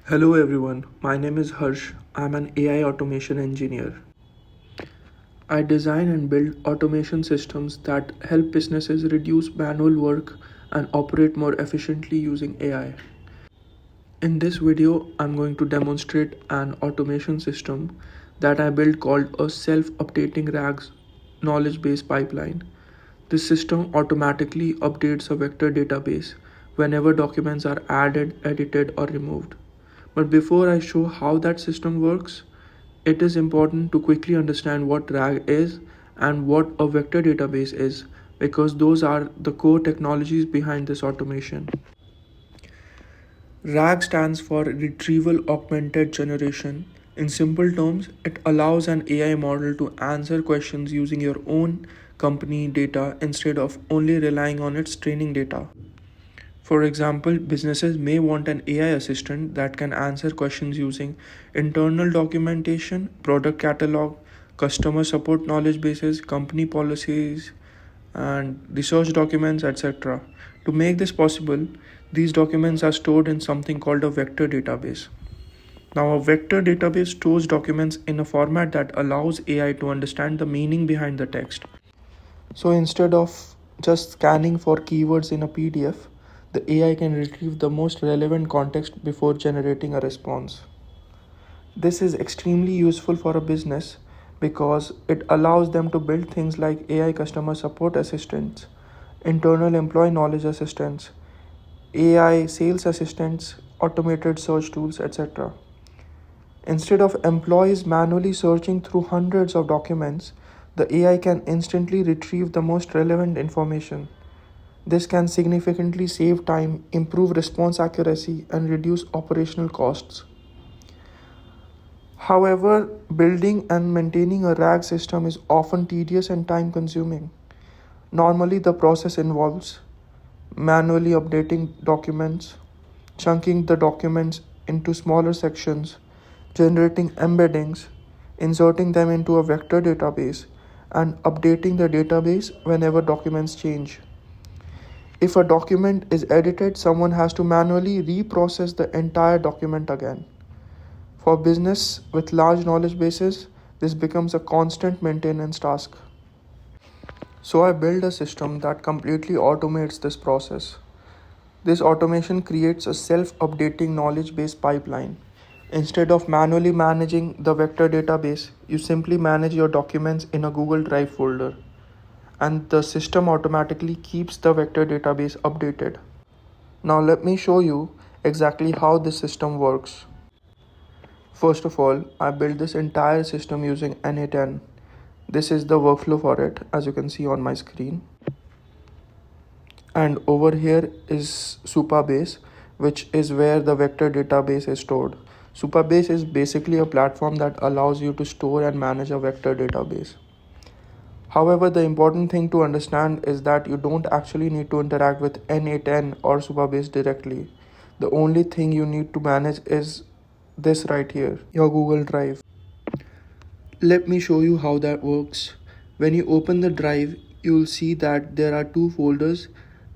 Hello everyone, my name is Harsh. I'm an AI automation engineer. I design and build automation systems that help businesses reduce manual work and operate more efficiently using AI. In this video, I'm going to demonstrate an automation system that I built called a self-updating RAGs knowledge base pipeline. This system automatically updates a vector database whenever documents are added, edited, or removed. But before I show how that system works, it is important to quickly understand what RAG is and what a vector database is, because those are the core technologies behind this automation. RAG stands for Retrieval-Augmented Generation. In simple terms, it allows an AI model to answer questions using your own company data instead of only relying on its training data. For example, businesses may want an AI assistant that can answer questions using internal documentation, product catalog, customer support knowledge bases, company policies, and research documents, etc. To make this possible, these documents are stored in something called a vector database. Now, a vector database stores documents in a format that allows AI to understand the meaning behind the text. So instead of just scanning for keywords in a PDF, the AI can retrieve the most relevant context before generating a response. This is extremely useful for a business because it allows them to build things like AI customer support assistants, internal employee knowledge assistants, AI sales assistants, automated search tools, etc. Instead of employees manually searching through hundreds of documents, the AI can instantly retrieve the most relevant information. This can significantly save time, improve response accuracy, and reduce operational costs. However, building and maintaining a RAG system is often tedious and time consuming. Normally, the process involves manually updating documents, chunking the documents into smaller sections, generating embeddings, inserting them into a vector database, and updating the database whenever documents change. If a document is edited, someone has to manually reprocess the entire document again. For business with large knowledge bases, this becomes a constant maintenance task. So I built a system that completely automates this process. This automation creates a self-updating knowledge base pipeline. Instead of manually managing the vector database, you simply manage your documents in a Google Drive folder, and the system automatically keeps the vector database updated. Now let me show you exactly how this system works. First of all, I built this entire system using NA10. This is the workflow for it, as you can see on my screen. And over here is Supabase, which is where the vector database is stored. Supabase is basically a platform that allows you to store and manage a vector database. However, the important thing to understand is that you don't actually need to interact with NA10 or Supabase directly. The only thing you need to manage is this right here, your Google Drive. Let me show you how that works. When you open the drive, you'll see that there are two folders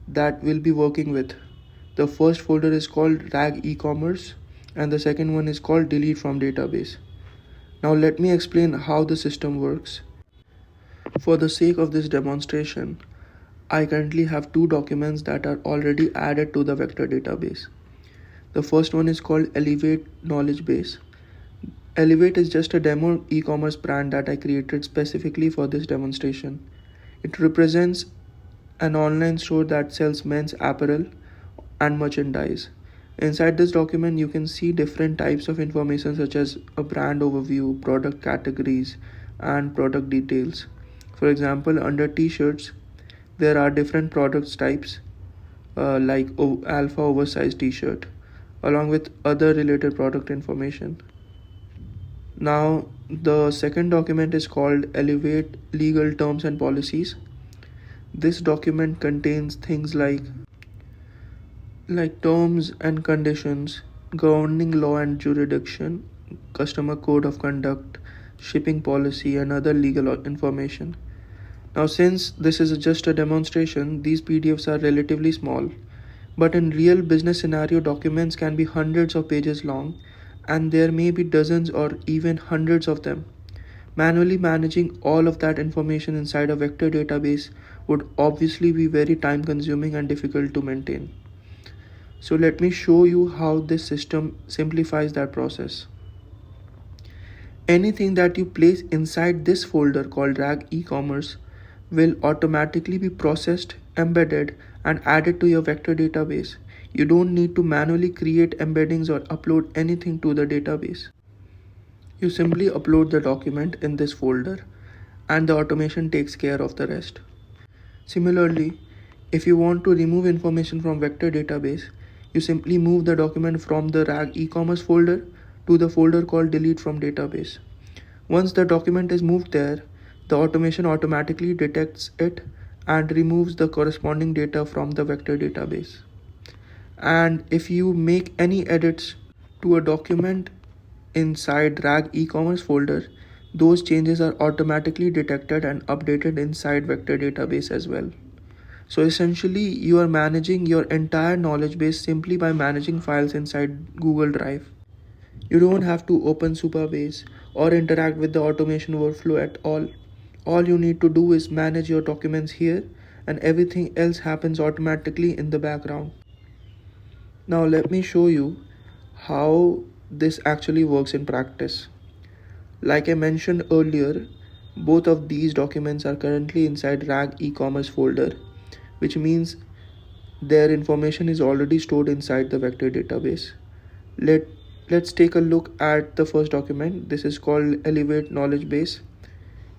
that we'll be working with. The first folder is called RAG e-commerce and the second one is called delete from database. Now let me explain how the system works. For the sake of this demonstration, I currently have two documents that are already added to the vector database. The first one is called Elevate Knowledge Base. Elevate is just a demo e-commerce brand that I created specifically for this demonstration. It represents an online store that sells men's apparel and merchandise. Inside this document, you can see different types of information such as a brand overview, product categories, and product details. For example, under t-shirts, there are different product types like alpha oversized t-shirt, along with other related product information. Now, the second document is called Elevate Legal Terms and Policies. This document contains things like terms and conditions, governing law and jurisdiction, customer code of conduct, shipping policy, and other legal information. Now, since this is just a demonstration, these PDFs are relatively small, But in real business scenario, documents can be hundreds of pages long, and there may be dozens or even hundreds of them. Manually managing all of that information inside a vector database would obviously be very time consuming and difficult to maintain. So let me show you how this system simplifies that process. Anything that you place inside this folder called rag e-commerce will automatically be processed, embedded, and added to your vector database. You don't need to manually create embeddings or upload anything to the database. You simply upload the document in this folder and the automation takes care of the rest. Similarly, if you want to remove information from vector database, you simply move the document from the rag e-commerce folder to the folder called delete from database. Once the document is moved there, the automation automatically detects it and removes the corresponding data from the vector database. And if you make any edits to a document inside rag e-commerce folder, those changes are automatically detected and updated inside vector database as well. So essentially, you are managing your entire knowledge base simply by managing files inside Google Drive. You don't have to open Supabase or interact with the automation workflow at all. All you need to do is manage your documents here, and everything else happens automatically in the background. Now let me show you how this actually works in practice. Like I mentioned earlier, both of these documents are currently inside rag e-commerce folder, which means their information is already stored inside the vector database. Let's take a look at the first document. This is called Elevate Knowledge Base.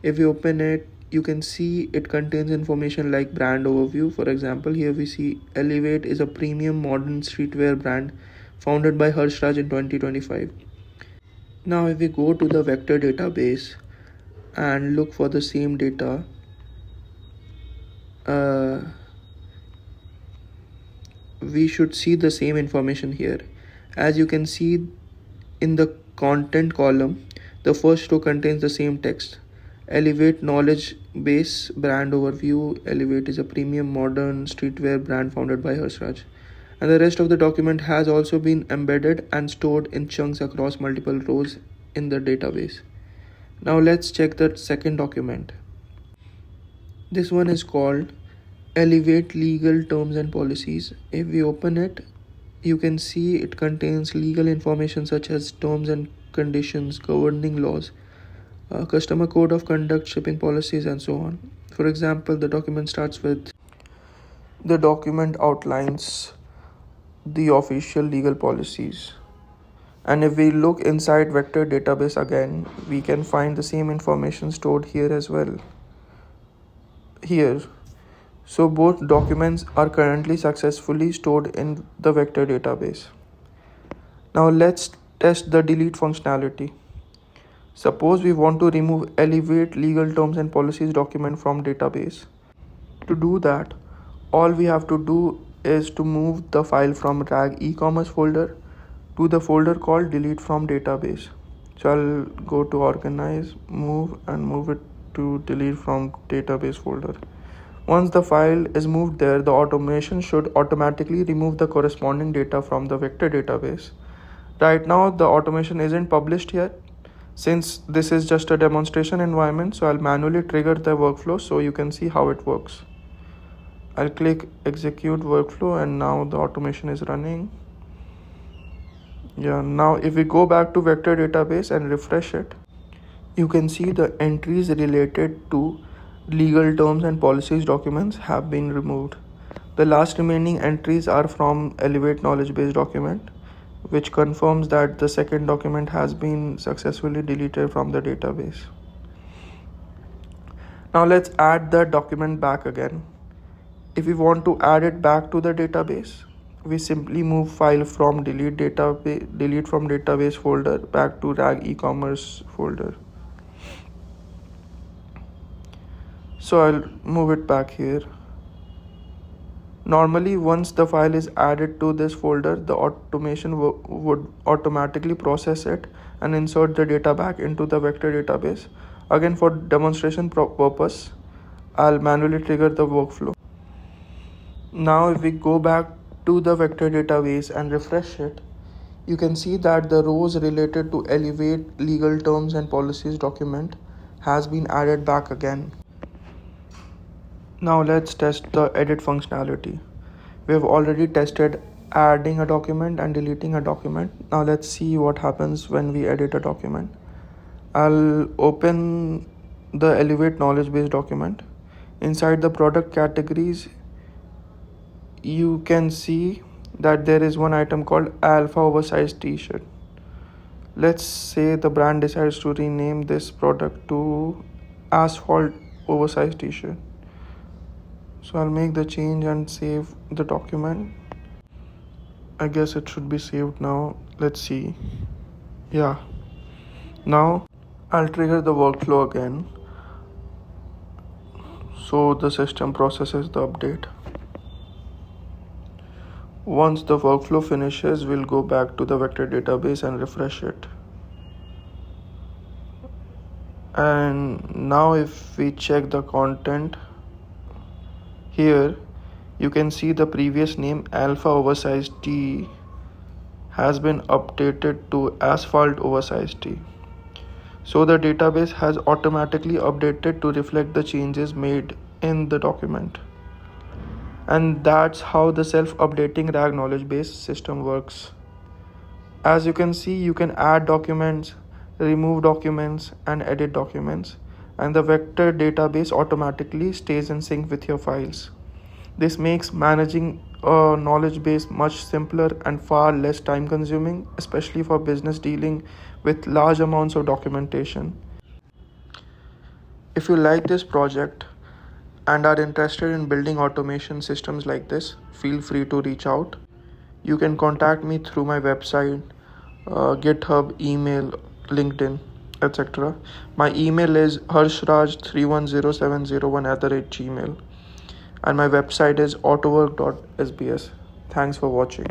If you open it, you can see it contains information like brand overview. For example, here we see Elevate is a premium modern streetwear brand founded by Harshraj in 2025. Now if we go to the vector database and look for the same data, we should see the same information here. As you can see in the content column, the first row contains the same text. Elevate knowledge base brand overview. Elevate is a premium modern streetwear brand founded by Harshraj. And the rest of the document has also been embedded and stored in chunks across multiple rows in the database. Now let's check the second document. This one is called Elevate Legal Terms and Policies. If we open it, you can see it contains legal information such as terms and conditions, governing laws, customer code of conduct, shipping policies, and so on. For example, the document starts with the document outlines the official legal policies. And if we look inside vector database again, we can find the same information stored here as well. Here. So both documents are currently successfully stored in the vector database. Now let's test the delete functionality. Suppose we want to remove Elevate Legal Terms and Policies document from database. To do that, all we have to do is to move the file from rag e-commerce folder to the folder called delete from database. So I'll go to organize, move it to delete from database folder. Once the file is moved there, the automation should automatically remove the corresponding data from the vector database. Right now, the automation isn't published yet since this is just a demonstration environment, so I'll manually trigger the workflow so you can see how it works. I'll click execute workflow and now the automation is running. Now if we go back to vector database and refresh it, you can see the entries related to legal terms and policies documents have been removed. The last remaining entries are from Elevate knowledge base document, which confirms that the second document has been successfully deleted from the database. Now let's add the document back again. If we want to add it back to the database, we simply move file from delete from database folder back to rag e-commerce folder. So I'll move it back here. Normally, once the file is added to this folder, the automation would automatically process it and insert the data back into the vector database. Again, for demonstration purpose, I'll manually trigger the workflow. Now, if we go back to the vector database and refresh it, you can see that the rows related to Elevate legal terms and policies document has been added back again. Now let's test the edit functionality. We have already tested adding a document and deleting a document. Now let's see what happens when we edit a document. I'll open the Elevate knowledge base document. Inside the product categories, you can see that there is one item called alpha oversized t-shirt. Let's say the brand decides to rename this product to asphalt oversized t-shirt. So I'll make the change and save the document. I guess it should be saved now. Let's see. Yeah. Now I'll trigger the workflow again, so the system processes the update. Once the workflow finishes, we'll go back to the vector database and refresh it. And now if we check the content here, you can see the previous name alpha oversized T has been updated to asphalt oversized T. So the database has automatically updated to reflect the changes made in the document. And that's how the self-updating RAG knowledge base system works. As you can see, you can add documents, remove documents, and edit documents, and the vector database automatically stays in sync with your files. This makes managing a knowledge base much simpler and far less time consuming, especially for business dealing with large amounts of documentation. If you like this project and are interested in building automation systems like this, feel free to reach out. You can contact me through my website, GitHub, email, LinkedIn, etc. My email is harshraj310701@gmail.com and my website is autowork.sbs. Thanks for watching.